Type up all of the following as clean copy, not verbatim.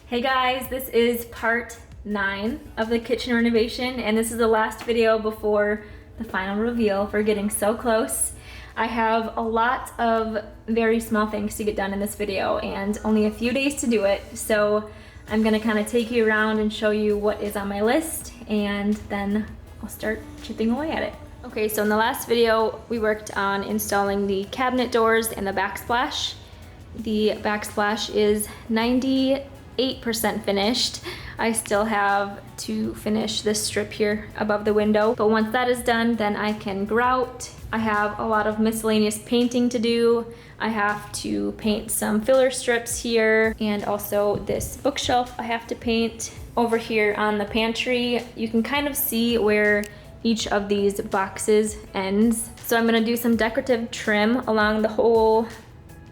Hey guys, this is part 9 of the kitchen renovation, and this is the last video before the final reveal. We're getting so close. I have a lot of very small things to get done in this video and only a few days to do it, so I'm gonna kind of take you around and show you what is on my list, and then I'll start chipping away at it. Okay, so in the last video we worked on installing the cabinet doors and the backsplash. The backsplash is 98% finished. I still have to finish this strip here above the window, but once that is done, then I can grout. I have a lot of miscellaneous painting to do. I have to paint some filler strips here, and also this bookshelf I have to paint. Over here on the pantry, you can kind of see where each of these boxes ends. So I'm gonna do some decorative trim along the whole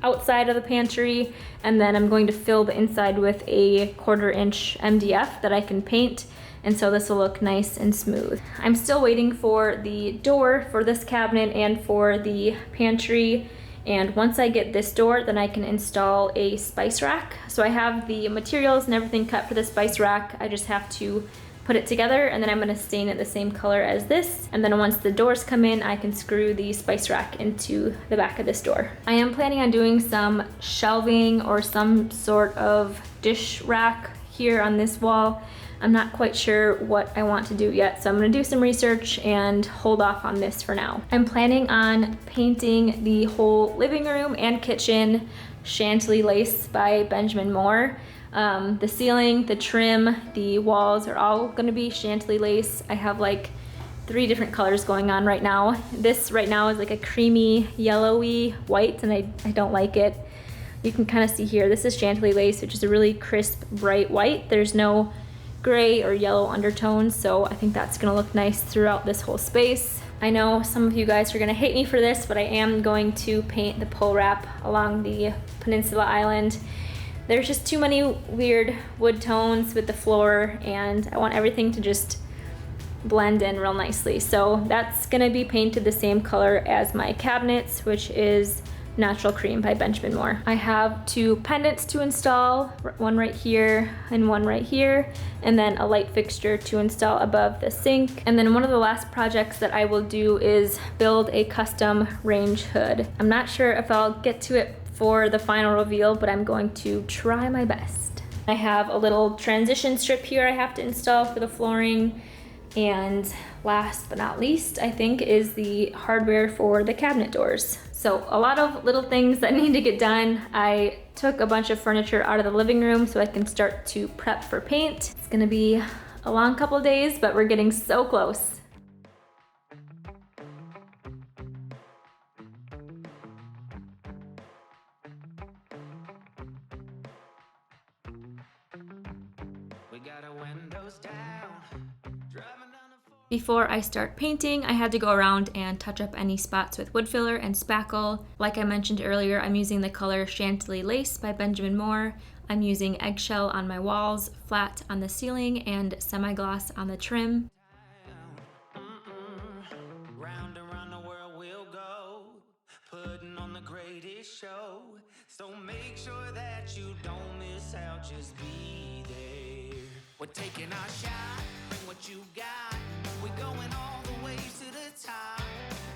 outside of the pantry, and then I'm going to fill the inside with a 1/4 inch MDF that I can paint, and so this will look nice and smooth. I'm still waiting for the door for this cabinet and for the pantry, and once I get this door, then I can install a spice rack. So I have the materials and everything cut for the spice rack. I just have to put it together, and then I'm gonna stain it the same color as this. And then once the doors come in, I can screw the spice rack into the back of this door. I am planning on doing some shelving or some sort of dish rack here on this wall. I'm not quite sure what I want to do yet, so I'm gonna do some research and hold off on this for now. I'm planning on painting the whole living room and kitchen Chantilly lace by Benjamin Moore. The ceiling, the trim, the walls are all gonna be Chantilly lace. I have like 3 different colors going on right now. This right now is like a creamy, yellowy white, and I don't like it. You can kind of see here, this is Chantilly lace, which is a really crisp, bright white. There's no gray or yellow undertones, so I think that's gonna look nice throughout this whole space. I know some of you guys are gonna hate me for this, but I am going to paint the pole wrap along the peninsula island. There's just too many weird wood tones with the floor, and I want everything to just blend in real nicely. So that's gonna be painted the same color as my cabinets, which is Natural Cream by Benjamin Moore. I have 2 pendants to install, one right here and one right here, and then a light fixture to install above the sink. And then one of the last projects that I will do is build a custom range hood. I'm not sure if I'll get to it for the final reveal, but I'm going to try my best. I have a little transition strip here I have to install for the flooring, and last but not least, I think, is the hardware for the cabinet doors. So a lot of little things that need to get done. I took a bunch of furniture out of the living room so I can start to prep for paint. It's gonna be a long couple of days, but we're getting so close. Before I start painting, I had to go around and touch up any spots with wood filler and spackle. Like I mentioned earlier, I'm using the color Chantilly Lace by Benjamin Moore. I'm using eggshell on my walls, flat on the ceiling, and semi-gloss on the trim. Round and round the world we'll go, putting on the greatest show. So make sure that you don't miss out, just be there. We're taking our shot, bring what you got. We're going all the way to the top.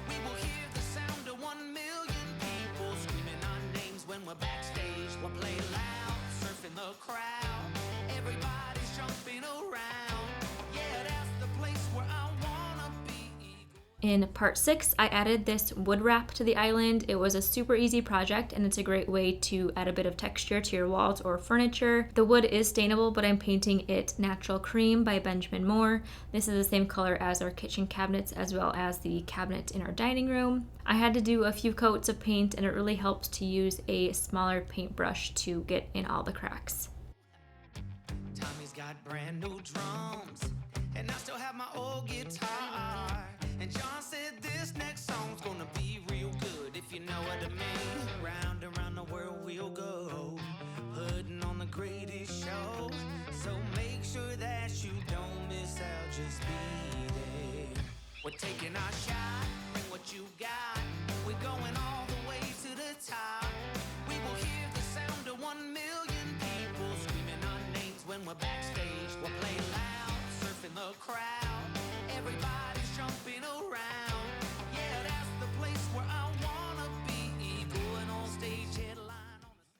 We will hear the sound of 1 million people screaming our names when we're backstage. We'll play loud, surfing the crowd. Everybody's jumping around. Yeah, that's the place where I wanna be. In part 6, I added this wood wrap to the island. It was a super easy project, and it's a great way to add a bit of texture to your walls or furniture. The wood is stainable, but I'm painting it Natural Cream by Benjamin Moore. This is the same color as our kitchen cabinets, as well as the cabinet in our dining room. I had to do a few coats of paint, and it really helps to use a smaller paintbrush to get in all the cracks. Tommy's got brand new drums, and I still have my old guitar. And John said this next song's gonna be real good, if you know what I mean. Round and round the world we'll go, putting on the greatest show. So make sure that you don't miss out, just be there. We're taking our shot, bring what you got. We're going all the way to the top. We will hear the sound of 1 million people screaming our names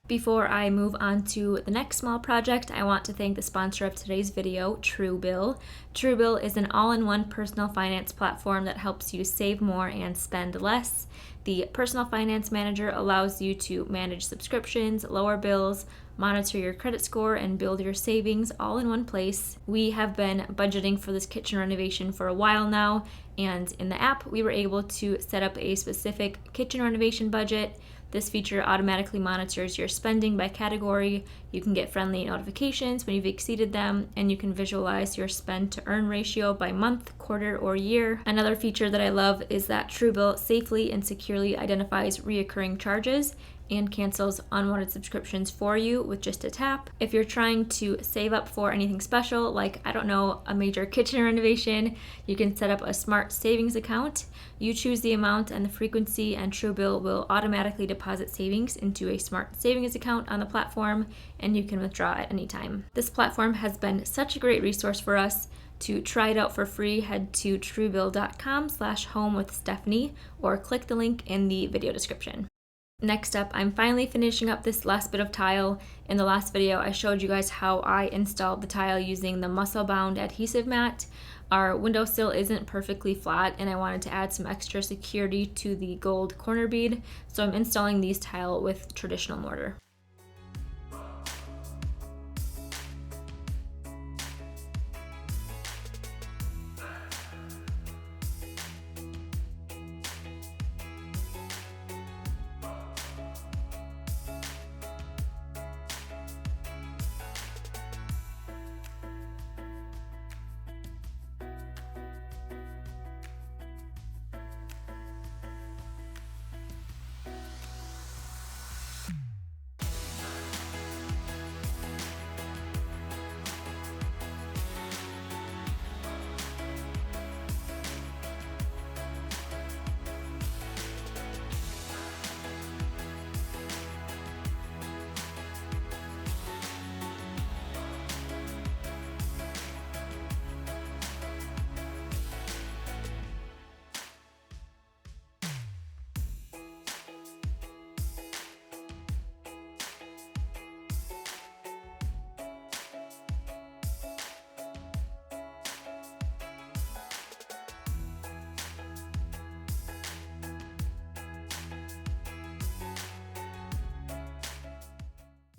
Before I move on to the next small project, I want to thank the sponsor of today's video, TrueBill. TrueBill is an all-in-one personal finance platform that helps you save more and spend less. The Personal Finance Manager allows you to manage subscriptions, lower bills, monitor your credit score, and build your savings all in one place. We have been budgeting for this kitchen renovation for a while now, and in the app, we were able to set up a specific kitchen renovation budget. This feature automatically monitors your spending by category. You can get friendly notifications when you've exceeded them, and you can visualize your spend to earn ratio by month, quarter, or year. Another feature that I love is that TrueBill safely and securely identifies reoccurring charges and cancels unwanted subscriptions for you with just a tap. If you're trying to save up for anything special, like, I don't know, a major kitchen renovation, you can set up a smart savings account. You choose the amount and the frequency, and TrueBill will automatically deposit savings into a smart savings account on the platform, and you can withdraw at any time. This platform has been such a great resource for us. To try it out for free, head to truebill.com/home-with-Stephanie or click the link in the video description. Next up, I'm finally finishing up this last bit of tile. In the last video, I showed you guys how I installed the tile using the muscle-bound adhesive mat. Our windowsill isn't perfectly flat, and I wanted to add some extra security to the gold corner bead, so I'm installing these tile with traditional mortar.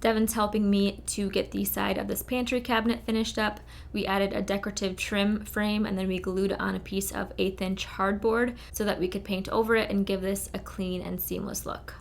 Devin's helping me to get the side of this pantry cabinet finished up. We added a decorative trim frame, and then we glued on a piece of 1/8" hardboard so that we could paint over it and give this a clean and seamless look.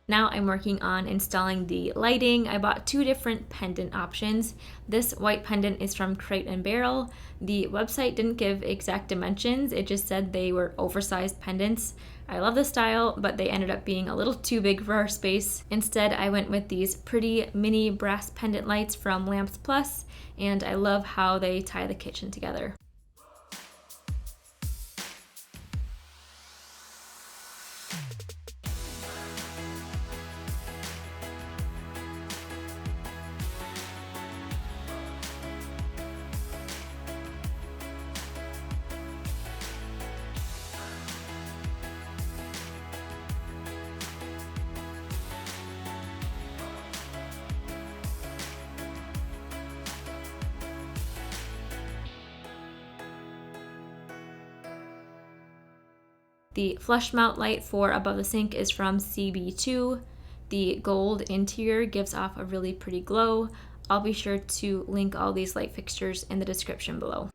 Now I'm working on installing the lighting. I bought 2 different pendant options. This white pendant is from Crate and Barrel. The website didn't give exact dimensions, it just said they were oversized pendants. I love the style, but they ended up being a little too big for our space. Instead, I went with these pretty mini brass pendant lights from Lamps Plus, and I love how they tie the kitchen together. The flush mount light for above the sink is from CB2. The gold interior gives off a really pretty glow. I'll be sure to link all these light fixtures in the description below.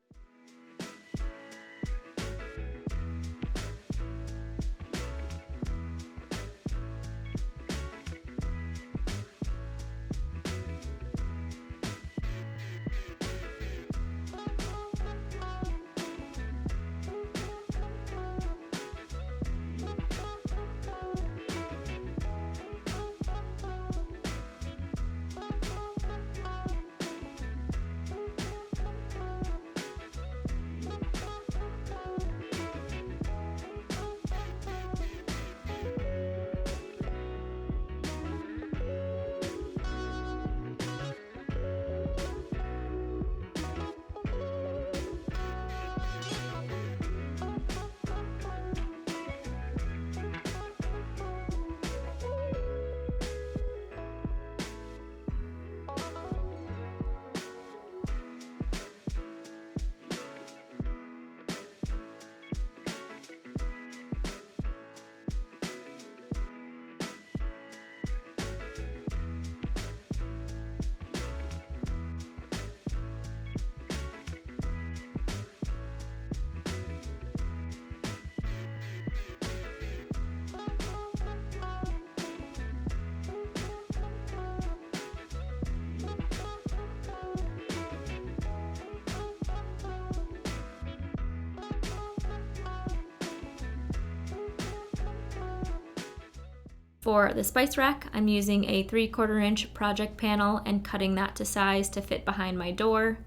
For the spice rack, I'm using a 3/4 inch project panel and cutting that to size to fit behind my door.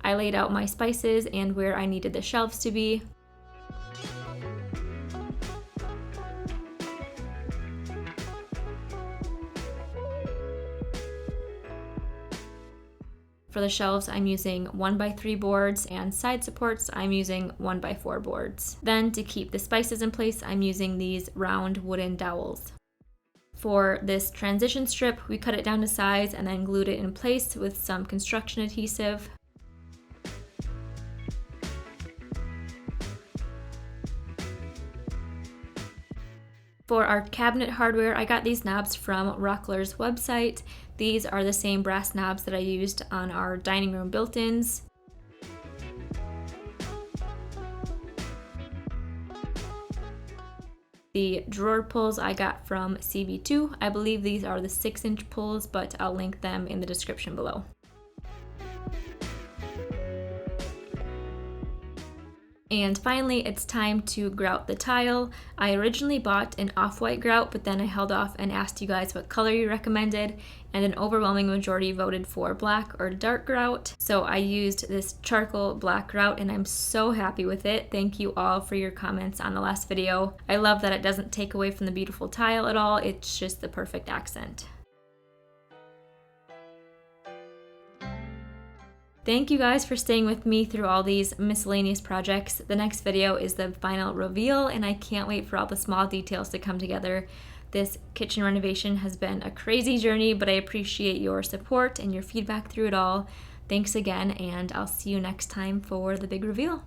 I laid out my spices and where I needed the shelves to be. For the shelves, I'm using 1x3 boards, and side supports, I'm using 1x4 boards. Then to keep the spices in place, I'm using these round wooden dowels. For this transition strip, we cut it down to size and then glued it in place with some construction adhesive. For our cabinet hardware, I got these knobs from Rockler's website. These are the same brass knobs that I used on our dining room built-ins. The drawer pulls I got from CB2. I believe these are the 6-inch pulls, but I'll link them in the description below. And finally, it's time to grout the tile. I originally bought an off-white grout, but then I held off and asked you guys what color you recommended, and an overwhelming majority voted for black or dark grout. So I used this charcoal black grout, and I'm so happy with it. Thank you all for your comments on the last video. I love that it doesn't take away from the beautiful tile at all. It's just the perfect accent. Thank you guys for staying with me through all these miscellaneous projects. The next video is the final reveal, and I can't wait for all the small details to come together. This kitchen renovation has been a crazy journey, but I appreciate your support and your feedback through it all. Thanks again, and I'll see you next time for the big reveal.